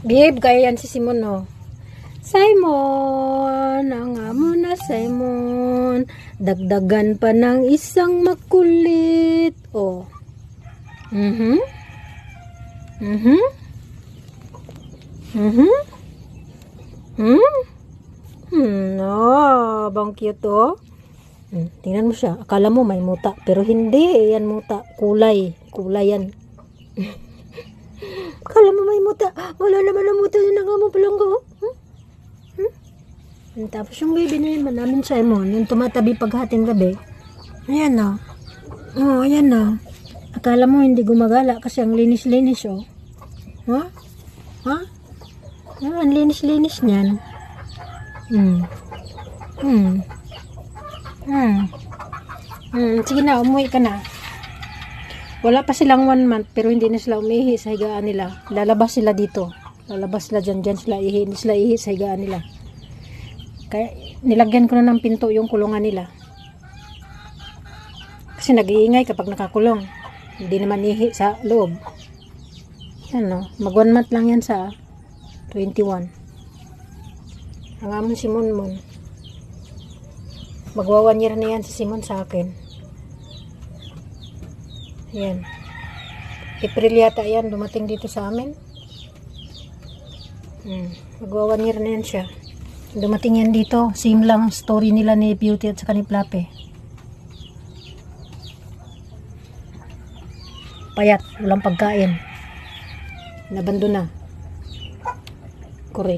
Behave kaya yan si Simon, oh. Simon, ang amo na Simon. Dagdagan pa ng isang makulit. Oh. Mhm. Mhm. Mhm. No, bang cute, oh. Tingnan mo siya. Akala mo may muta, pero hindi yan muta. Kulay yan. Akala mo may muta. Wala naman ang muta yun ang amo palangga. Tapos yung baby na yun namin Simon, yung tumatabi paghating gabi. Ayan o. Oh, ayan o. Akala mo hindi gumagala kasi ang linis-linis o. Ha? Ha? Ang linis-linis niyan. Sige na, umuwi ka na. Wala pa silang 1 month pero hindi na sila umihi sa higaan nila. Lalabas sila dito. Lalabas sila dyan sila ihi. Hindi sila ihi sa higaan nila. Kaya nilagyan ko na ng pinto yung kulungan nila. Kasi nag-iingay kapag nakakulong. Hindi naman ihi sa loob. Yan o. Mag 1 month lang yan sa 21. Ang amon si Monmon. Magwa 1 year na yan si Simon sa akin. Yan. April yata yan. Dumating dito sa amin. Magwa 1 year na yan siya. Dumating yan dito. Same lang story nila ni Beauty at saka ni Plape. Payat. Walang pagkain. Nabando na.